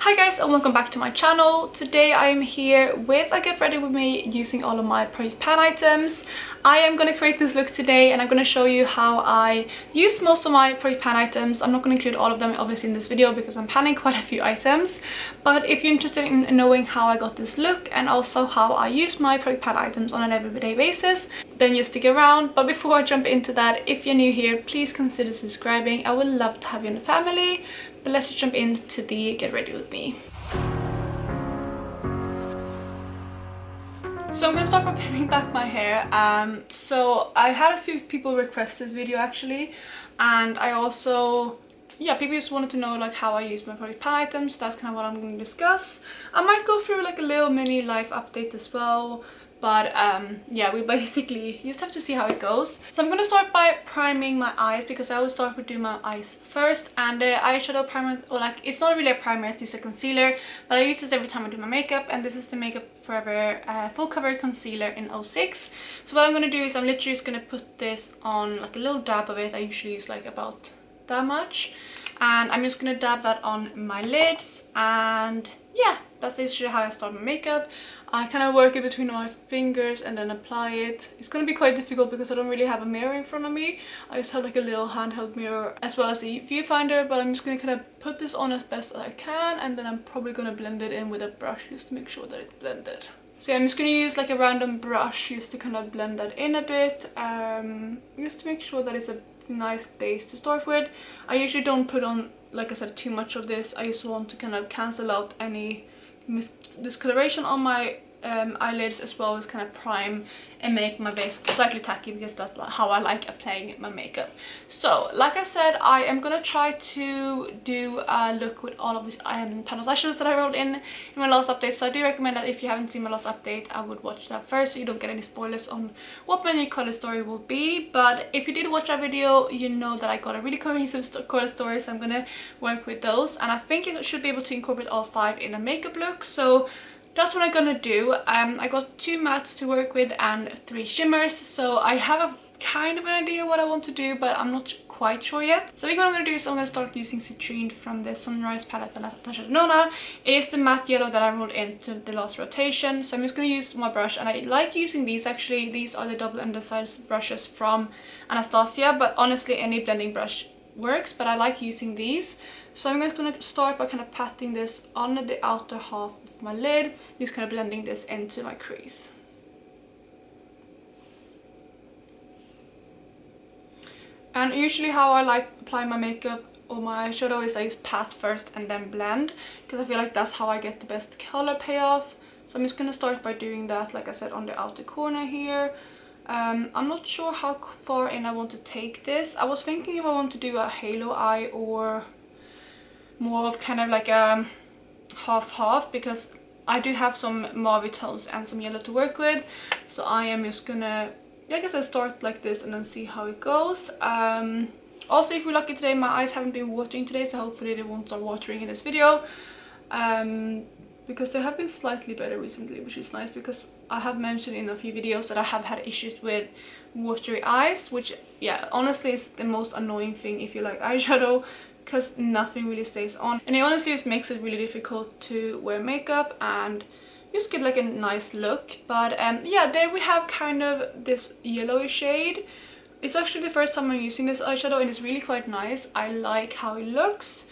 Hi guys, and welcome back to my channel. Today I am here with a get ready with me using all of my project pan items. I am going to create this look today and I'm going to show you how I use most of my project pan items. I'm not going to include all of them obviously in this video because I'm panning quite a few items, but if you're interested in knowing how I got this look and also how I use my project pan items on an everyday basis, then you stick around. But before I jump into that, if you're new here, please consider subscribing. I would love to have you in the family. But let's just jump into the get ready with me. So I'm gonna start by pinning back my hair. So I had a few people request this video actually, and I also, yeah, people just wanted to know like how I use my project pan items. So that's kind of what I'm going to discuss. I might go through like a little mini life update as well. But yeah, we basically just have to see how it goes. So I'm going to start by priming my eyes because I always start with doing my eyes first. And the eyeshadow primer, or like, it's not really a primer, it's just a concealer. But I use this every time I do my makeup. And this is the Makeup Forever Full Cover Concealer in 06. So what I'm going to do is I'm literally just going to put this on like a little dab of it. I usually use like about that much. And I'm just going to dab that on my lids. And yeah, that's literally how I start my makeup. I kind of work it between my fingers and then apply it. It's going to be quite difficult because I don't really have a mirror in front of me. I just have like a little handheld mirror as well as the viewfinder, but I'm just going to kind of put this on as best as I can, and then I'm probably going to blend it in with a brush just to make sure that it's blended. So yeah, I'm just going to use like a random brush just to kind of blend that in a bit, just to make sure that it's a nice base to start with. I usually don't put on, like I said, too much of this. I just want to kind of cancel out any discoloration on my eyelids, as well as kind of prime and make my base slightly tacky because that's how I like applying my makeup. So like I said, I am gonna try to do a look with all of the Pan Those Eyeshadows that I wrote in my last update. So I do recommend that if you haven't seen my last update, I would watch that first so you don't get any spoilers on what my new color story will be. But if you did watch that video, you know that I got a really cohesive color story, so I'm gonna work with those, and I think you should be able to incorporate all 5 in a makeup look. So that's what I'm gonna do. I got 2 mattes to work with and 3 shimmers, so I have a kind of an idea what I want to do, but I'm not quite sure yet. So what I'm gonna do is I'm gonna start using Citrine from the Sunrise palette by Natasha Denona. It is the matte yellow that I rolled into the last rotation, so I'm just gonna use my brush, and I like using these actually. These are the double-ended size brushes from Anastasia, but honestly any blending brush works, but I like using these. So I'm just going to start by kind of patting this on the outer half of my lid, just kind of blending this into my crease. And usually how I like apply my makeup or my eyeshadow is I use pat first and then blend, because I feel like that's how I get the best color payoff. So I'm just going to start by doing that, like I said, on the outer corner here. I'm not sure how far in I want to take this. I was thinking if I want to do a halo eye or more of kind of like a half-half, because I do have some mauve tones and some yellow to work with. So I am just gonna, like I said, start like this and then see how it goes. Also, if you're lucky today, my eyes haven't been watering today, so hopefully they won't start watering in this video. Because they have been slightly better recently, which is nice, because I have mentioned in a few videos that I have had issues with watery eyes, which, yeah, honestly is the most annoying thing if you like eyeshadow, because nothing really stays on, and it honestly just makes it really difficult to wear makeup and just get like a nice look. But yeah, there we have kind of this yellowish shade. It's actually the first time I'm using this eyeshadow and it's really quite nice. I like how it looks.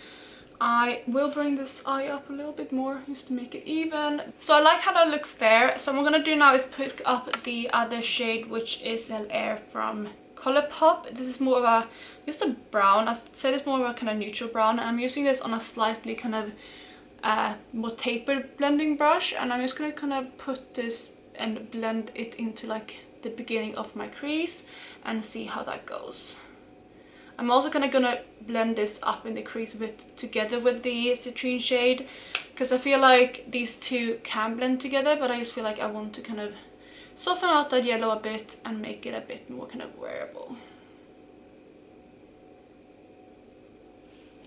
I will bring this eye up a little bit more just to make it even. So I like how that looks there. So what I'm gonna do now is pick up the other shade, which is Bel Air from Colourpop. This is more of a, just a brown. I said it's more of a kind of neutral brown, and I'm using this on a slightly kind of more tapered blending brush, and I'm just gonna kind of put this and blend it into like the beginning of my crease and see how that goes. I'm also kind of gonna blend this up in the crease a bit together with the Citrine shade, because I feel like these two can blend together, but I just feel like I want to kind of soften out that yellow a bit and make it a bit more kind of wearable.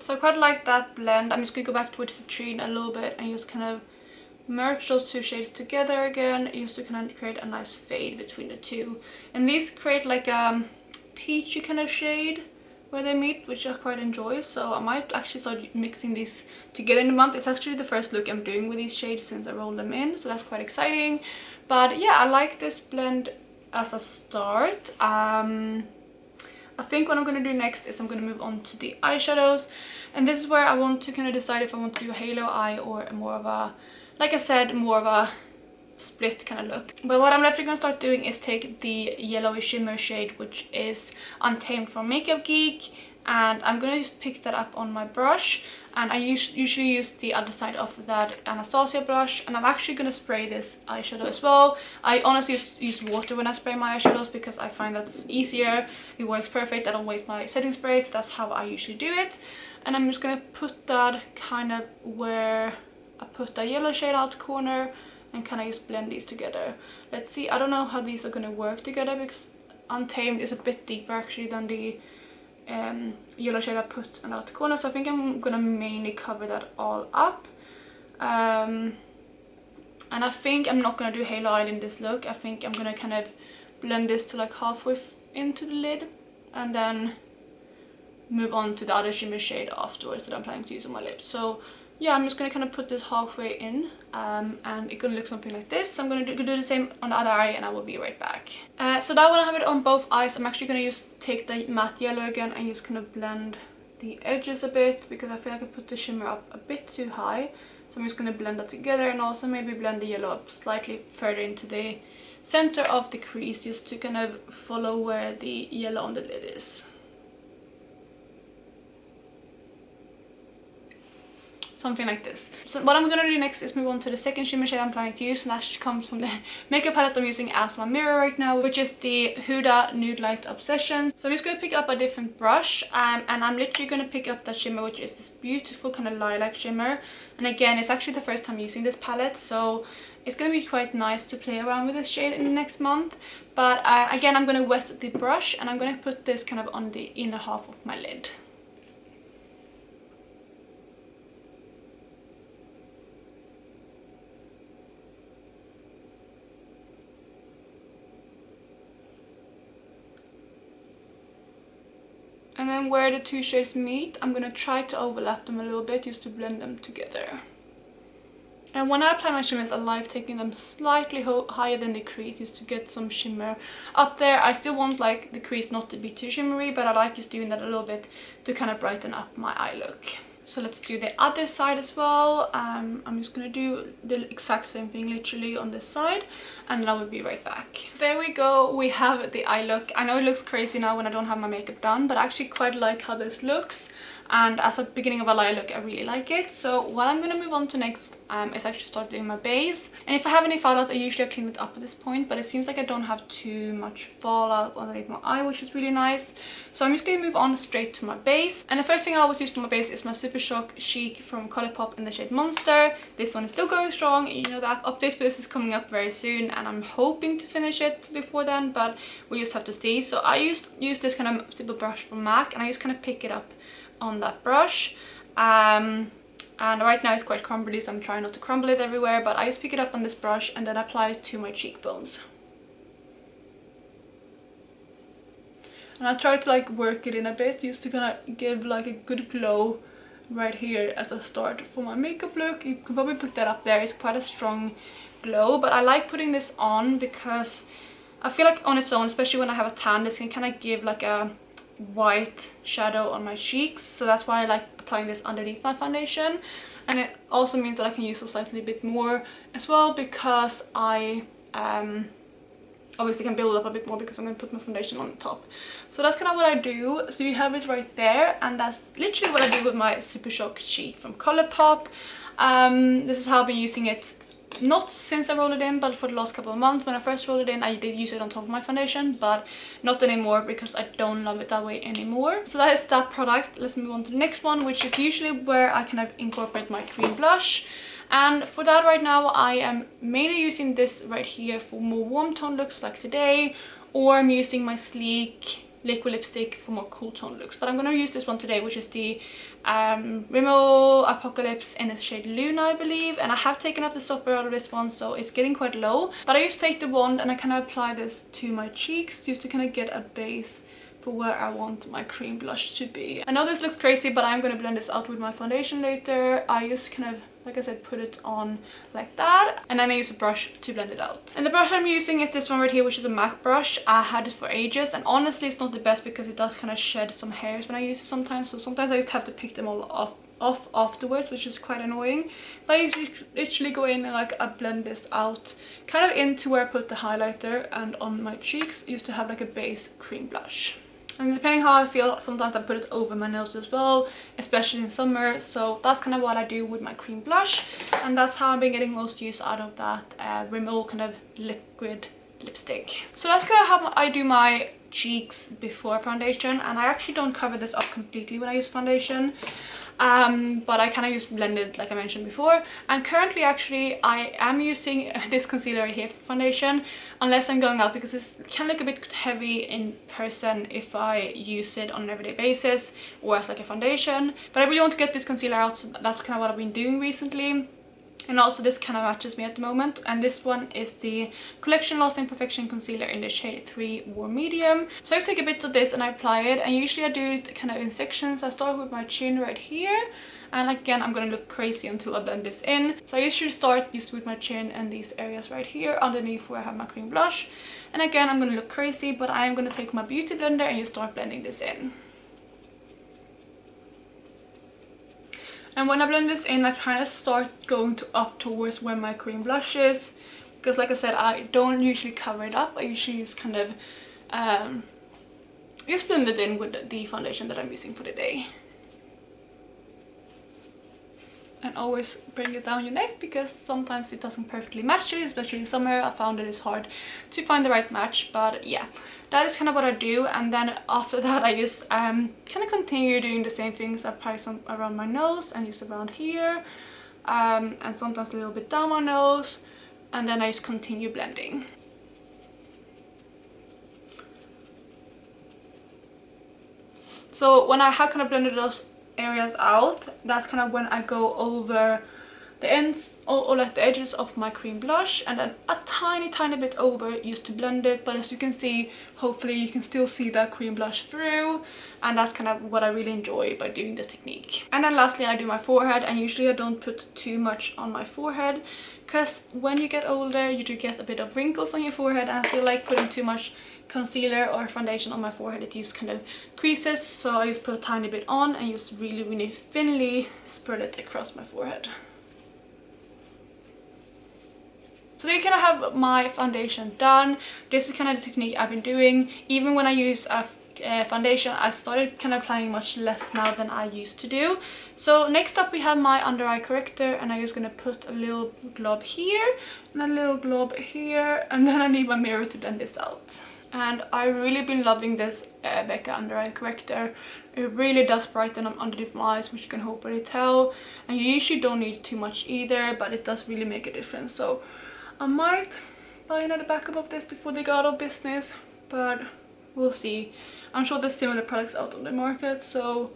So I quite like that blend. I'm just going to go back towards Citrine a little bit and just kind of merge those 2 shades together again, just to kind of create a nice fade between the two. And these create like a peachy kind of shade, where they meet, which I quite enjoy. So I might actually start mixing these together in a month. It's actually the first look I'm doing with these shades since I rolled them in, so that's quite exciting. But yeah, I like this blend as a start. I think what I'm going to do next is I'm going to move on to the eyeshadows, and this is where I want to kind of decide if I want to do a halo eye or more of a, like I said, more of a split kind of look. But what I'm definitely going to start doing is take the yellowy shimmer shade, which is Untamed from Makeup Geek, and I'm going to just pick that up on my brush. And I usually use the other side of that Anastasia brush, and I'm actually going to spray this eyeshadow as well. I honestly use water when I spray my eyeshadows because I find that's easier. It works perfect. I don't waste my setting spray, so that's how I usually do it. And I'm just going to put that kind of where I put the yellow shade out corner and kind of just blend these together. Let's see, I don't know how these are going to work together because Untamed is a bit deeper actually than the yellow shade I put in that corner, so I think I'm gonna mainly cover that all up. And I think I'm not gonna do halo eye in this look. I think I'm gonna kind of blend this to like halfway into the lid and then move on to the other shimmer shade afterwards that I'm planning to use on my lips. So yeah, I'm just gonna kind of put this halfway in, and it's gonna look something like this. So I'm gonna do the same on the other eye, and I will be right back. So now when I have it on both eyes, I'm actually gonna take the matte yellow again and just kind of blend the edges a bit, because I feel like I put the shimmer up a bit too high. So I'm just gonna blend that together, and also maybe blend the yellow up slightly further into the center of the crease, just to kind of follow where the yellow on the lid is. Something like this. So what I'm gonna do next is move on to the second shimmer shade I'm planning to use, and that comes from the makeup palette I'm using as my mirror right now, which is the Huda Nude Light Obsession. So I'm just gonna pick up a different brush, and I'm literally gonna pick up that shimmer, which is this beautiful kind of lilac shimmer. And again, it's actually the first time using this palette, so it's gonna be quite nice to play around with this shade in the next month. But again, I'm gonna wet the brush, and I'm gonna put this kind of on the inner half of my lid. And then where the two shades meet, I'm going to try to overlap them a little bit just to blend them together. And when I apply my shimmers, I like taking them slightly higher than the crease just to get some shimmer up there. I still want like the crease not to be too shimmery, but I like just doing that a little bit to kind of brighten up my eye look. So let's do the other side as well. I'm just going to do the exact same thing literally on this side, and then I will be right back. There we go, we have the eye look. I know it looks crazy now when I don't have my makeup done, but I actually quite like how this looks. And as a beginning of a eye look, I really like it. So what I'm going to move on to next is actually start doing my base. And if I have any fallout, I usually clean it up at this point, but it seems like I don't have too much fallout underneath my eye, which is really nice. So I'm just going to move on straight to my base. And the first thing I always use for my base is my Super Shock Chic from Colourpop in the shade Monster. This one is still going strong, and you know that update for this is coming up very soon, and I'm hoping to finish it before then, but we just have to see. So I use this kind of stipple brush from MAC, and I just kind of pick it up on that brush, and right now it's quite crumbly, so I'm trying not to crumble it everywhere, but I just pick it up on this brush and then apply it to my cheekbones. And I try to like work it in a bit just to kind of give like a good glow right here as a start for my makeup look. You can probably put that up there. It's quite a strong glow, but I like putting this on because I feel like on its own, especially when I have a tan, this can kind of give like a white shadow on my cheeks, so that's why I like applying this underneath my foundation. And it also means that I can use a slightly bit more as well, because I obviously can build up a bit more because I'm going to put my foundation on top. So that's kind of what I do. So you have it right there, and that's literally what I do with my Super Shock Cheek from Colourpop. This is how I've been using it, not since I rolled it in, but for the last couple of months. When I first rolled it in, I did use it on top of my foundation, but not anymore because I don't love it that way anymore. So that is that product. Let's move on to the next one, which is usually where I kind of incorporate my cream blush. And for that right now, I am mainly using this right here for more warm tone looks like today, or I'm using my Sleek liquid lipstick for more cool tone looks. But I'm going to use this one today, which is the Rimmel Apocalypse in the shade Luna, I believe. And I have taken up the software out of this one, so it's getting quite low. But I just take the wand and I kind of apply this to my cheeks just to kind of get a base for where I want my cream blush to be. I know this looks crazy, but I'm gonna blend this out with my foundation later. I just kind of, like I said, put it on like that, and then I use a brush to blend it out. And the brush I'm using is this one right here, which is a MAC brush. I had it for ages, and honestly it's not the best because it does kind of shed some hairs when I use it sometimes, so sometimes I just have to pick them all off afterwards, which is quite annoying. But I usually literally go in and like I blend this out kind of into where I put the highlighter, and on my cheeks used to have like a base cream blush. And depending how I feel, sometimes I put it over my nose as well, especially in summer. So that's kind of what I do with my cream blush, and that's how I've been getting most use out of that Rimmel kind of liquid lipstick. So that's kind of how I do my cheeks before foundation, and I actually don't cover this up completely when I use foundation. But I kind of just blend it like I mentioned before. And currently actually I am using this concealer right here for foundation, unless I'm going out, because it can look a bit heavy in person if I use it on an everyday basis or as like a foundation. But I really want to get this concealer out, so that's kind of what I've been doing recently. And also this kind of matches me at the moment, and this one is the Collection Lasting Perfection Concealer in the shade 3 Warm Medium. So I just take a bit of this and I apply it, and usually I do it kind of in sections. I start with my chin right here, and again I'm gonna look crazy until I blend this in. So I usually start just with my chin and these areas right here underneath where I have my cream blush, and again I'm gonna look crazy, but I am gonna take my beauty blender and just start blending this in. And when I blend this in, I kind of start going up towards where my cream blush is, because like I said, I don't usually cover it up. I usually just kind of just blend it in with the foundation that I'm using for the day. And always bring it down your neck, because sometimes it doesn't perfectly match it, especially in summer. I found it is hard to find the right match, but yeah, that is kind of what I do. And then after that I just kind of continue doing the same things. I apply some around my nose and just around here, and sometimes a little bit down my nose, and then I just continue blending. So when I have kind of blended those areas out, that's kind of when I go over the ends or like the edges of my cream blush, and then a tiny bit over just to blend it. But as you can see, hopefully you can still see that cream blush through, and that's kind of what I really enjoy by doing this technique. And then lastly I do my forehead, and usually I don't put too much on my forehead, because when you get older you do get a bit of wrinkles on your forehead, and I feel like putting too much concealer or foundation on my forehead, it just kind of creases. So I just put a tiny bit on and just really thinly spread it across my forehead. So there you kind of have my foundation done. This is kind of the technique I've been doing. Even when I use a foundation, I started kind of applying much less now than I used to do. So next up we have my under eye corrector, and I'm just gonna put a little glob here and a little glob here, and then I need my mirror to blend this out. And I've really been loving this Becca under eye corrector. It really does brighten up underneath my eyes, which you can hopefully tell. And you usually don't need too much either, but it does really make a difference. So I might buy another backup of this before they go out of business, but we'll see. I'm sure there's similar products out on the market, so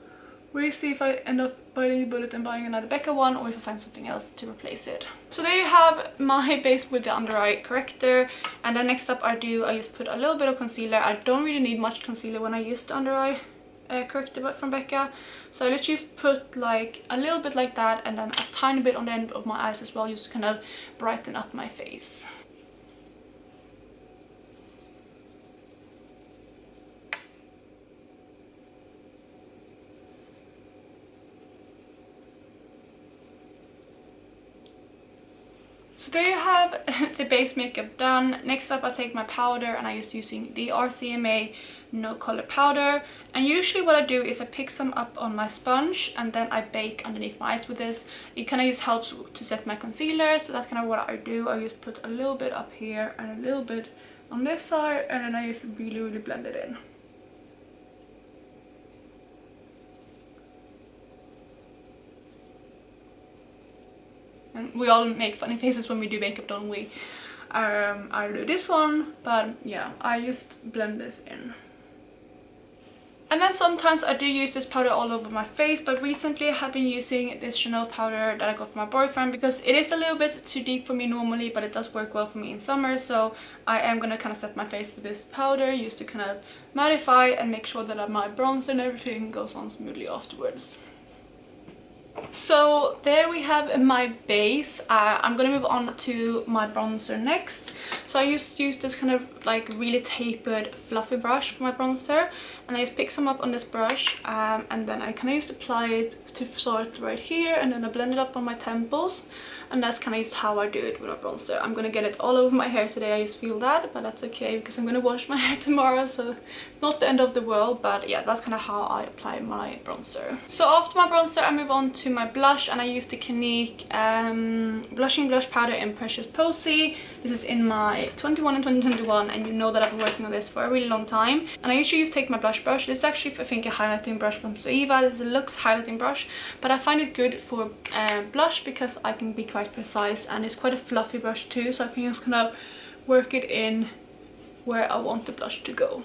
we'll see if I end up biting the bullet and buying another Becca one, or if I find something else to replace it. So there you have my base with the under eye corrector, and then next up I just put a little bit of concealer. I don't really need much concealer when I use the under eye corrector from Becca, so I literally just put like a little bit like that, and then a tiny bit on the end of my eyes as well, just to kind of brighten up my face. So there you have the base makeup done. Next up I take my powder, and I just using the RCMA No Color powder. And usually what I do is I pick some up on my sponge, and then I bake underneath my eyes with this. It kind of just helps to set my concealer, so that's kind of what I do. I just put a little bit up here and a little bit on this side, and then I just really blend it in. And we all make funny faces when we do makeup, don't we? I do this one, but yeah, I just blend this in. And then sometimes I do use this powder all over my face, but recently I have been using this Chanel powder that I got from my boyfriend because it is a little bit too deep for me normally, but it does work well for me in summer. So I am gonna kind of set my face with this powder used to kind of mattify and make sure that my bronzer and everything goes on smoothly afterwards. So there we have my base. I'm gonna move on to my bronzer next. So I used to use this kind of like really tapered fluffy brush for my bronzer, and I just pick some up on this brush, and then I kind of used to apply it to start right here, and then I blend it up on my temples, and that's kind of just how I do it with my bronzer. I'm gonna get it all over my hair today, I just feel that, but that's okay because I'm gonna wash my hair tomorrow, so not the end of the world. But yeah, that's kind of how I apply my bronzer. So after my bronzer I move on to my blush, and I use the Clinique blushing blush powder in Precious Posy. This is in my 21 and 2021, and you know that I've been working on this for a really long time. And I usually take my blush brush. This is actually, I think, a highlighting brush from Zoeva. This is a Luxe highlighting brush, but I find it good for blush because I can be quite precise, and it's quite a fluffy brush too, so I can just kind of work it in where I want the blush to go.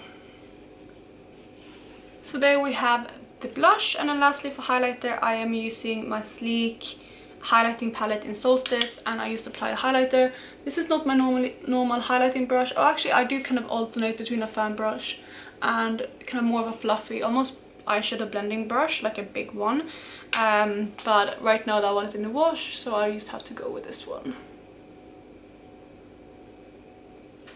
So there we have the blush, and then lastly for highlighter I am using my Sleek highlighting palette in Solstice, and I used to apply a highlighter. This is not my normal highlighting brush. Oh, actually I do kind of alternate between a fan brush and kind of more of a fluffy, almost eyeshadow blending brush, like a big one. But right now that one is in the wash, so I just have to go with this one.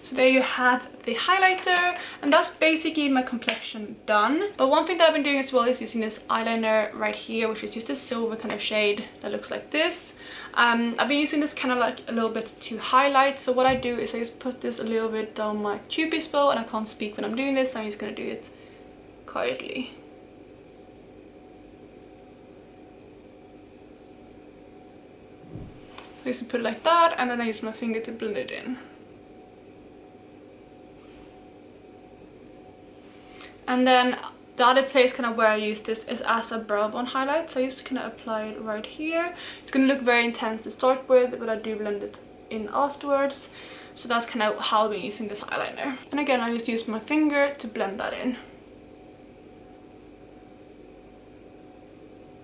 So there you have the highlighter, and that's basically my complexion done. But one thing that I've been doing as well is using this eyeliner right here, which is just a silver kind of shade that looks like this. I've been using this kind of like a little bit to highlight. So what I do is I just put this a little bit down my cupid's bow, and I can't speak when I'm doing this, so I'm just going to do it quietly. So I used to put it like that, and then I use my finger to blend it in. And then the other place kind of where I use this is as a brow bone highlight. So I used to kind of apply it right here. It's going to look very intense to start with, but I do blend it in afterwards. So that's kind of how I've been using this eyeliner. And again, I just use my finger to blend that in.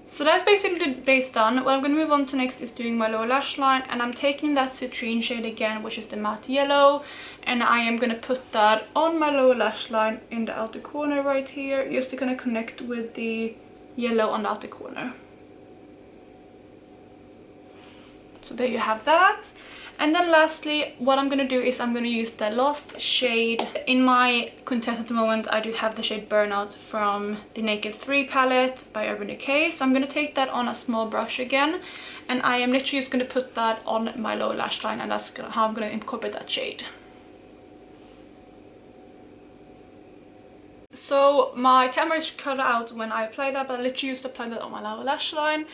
So that's basically the base done. What I'm going to move on to next is doing my lower lash line, and I'm taking that citrine shade again, which is the matte yellow, and I am going to put that on my lower lash line in the outer corner right here, just to kind of connect with the yellow on the outer corner. So there you have that. And then lastly, what I'm going to do is I'm going to use the last shade. In my quintet at the moment, I do have the shade Burnout from the Naked 3 palette by Urban Decay. So I'm going to take that on a small brush again. And I am literally just going to put that on my lower lash line, and that's how I'm going to incorporate that shade. So my camera is cut out when I apply that, but I literally used to apply that on my lower lash line.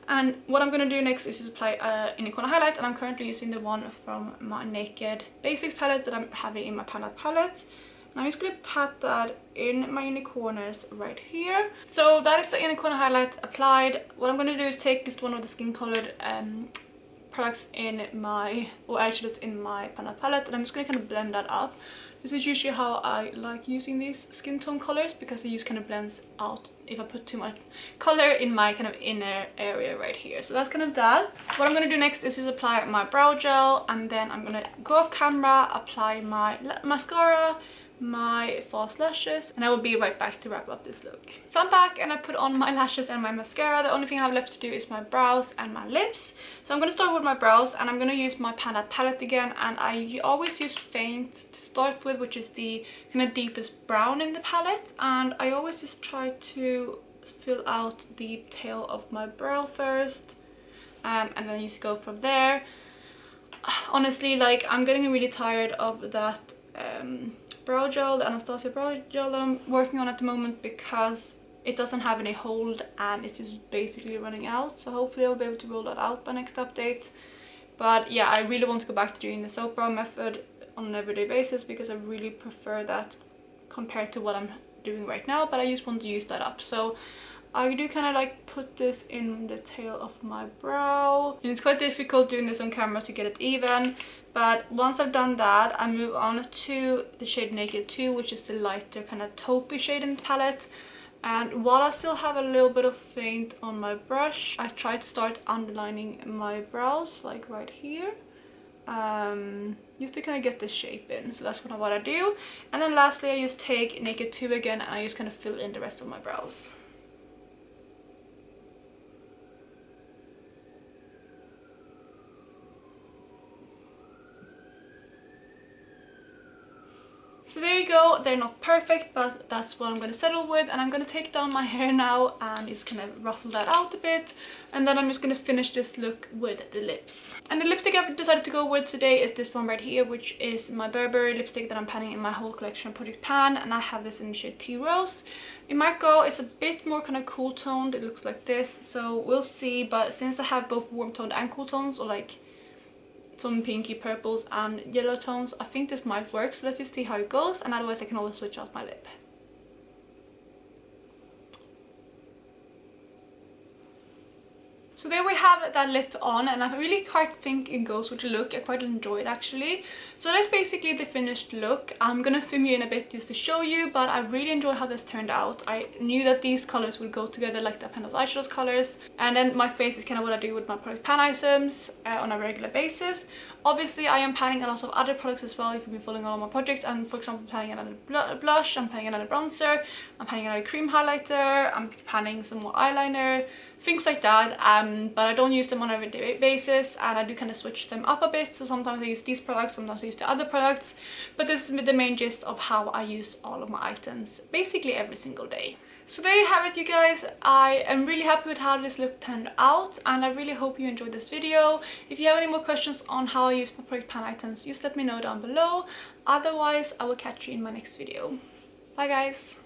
And what I'm going to do next is just apply inner corner highlight, and I'm currently using the one from my Naked Basics palette that I'm having in my palette. And I'm just going to pat that in my inner corners right here. So that is the inner corner highlight applied. What I'm going to do is take just one of the skin colored products in my, or eyeshadows in my palette, and I'm just going to kind of blend that up. This is usually how I like using these skin tone colors, because it just kind of blends out if I put too much color in my kind of inner area right here. So that's kind of that. What I'm going to do next is just apply my brow gel, and then I'm going to go off camera, apply my mascara, my false lashes, and I will be right back to wrap up this look. So I'm back, and I put on my lashes and my mascara. The only thing I have left to do is my brows and my lips. So I'm going to start with my brows, and I'm going to use my Pan palette again, and I always use Faint to start with, which is the kind of deepest brown in the palette, and I always just try to fill out the tail of my brow first, and then you just go from there. Honestly, like, I'm getting really tired of that brow gel, the Anastasia brow gel that I'm working on at the moment, because it doesn't have any hold and it's just basically running out. So hopefully I'll be able to roll that out by next update. But yeah, I really want to go back to doing the soap brow method on an everyday basis, because I really prefer that compared to what I'm doing right now, but I just want to use that up. So I do kind of like put this in the tail of my brow, and it's quite difficult doing this on camera to get it even. But once I've done that, I move on to the shade Naked 2, which is the lighter kind of taupey shade in the palette. And while I still have a little bit of faint on my brush, I try to start underlining my brows, like right here. Just to kind of get the shape in. So that's kind of what I do. And then lastly, I just take Naked 2 again, and I just kind of fill in the rest of my brows. So there you go. They're not perfect, but that's what I'm going to settle with. And I'm going to take down my hair now and just kind of ruffle that out a bit. And then I'm just going to finish this look with the lips. And the lipstick I've decided to go with today is this one right here, which is my Burberry lipstick that I'm panning in my whole collection Project Pan. And I have this in the shade Tea Rose. It might go, it's a bit more kind of cool toned. It looks like this. So we'll see. But since I have both warm toned and cool tones, or like some pinky purples and yellow tones, I think this might work. So let's just see how it goes, and otherwise I can always switch out my lip. So there we have that lip on, and I really quite think it goes with the look. I quite enjoy it actually. So that's basically the finished look. I'm gonna zoom you in a bit just to show you, but I really enjoy how this turned out. I knew that these colors would go together, like the Pan Those Eyeshadows colors. And then my face is kind of what I do with my product pan items on a regular basis. Obviously, I am panning a lot of other products as well if you've been following all of my projects. I'm, for example, panning another blush, I'm panning another bronzer, I'm panning another cream highlighter, I'm panning some more eyeliner, things like that. But I don't use them on a everyday basis, and I do kind of switch them up a bit. So sometimes I use these products, sometimes I use the other products. But this is the main gist of how I use all of my items basically every single day. So there you have it, you guys. I am really happy with how this look turned out, and I really hope you enjoyed this video. If you have any more questions on how I use my product pan items, just let me know down below. Otherwise, I will catch you in my next video. Bye guys!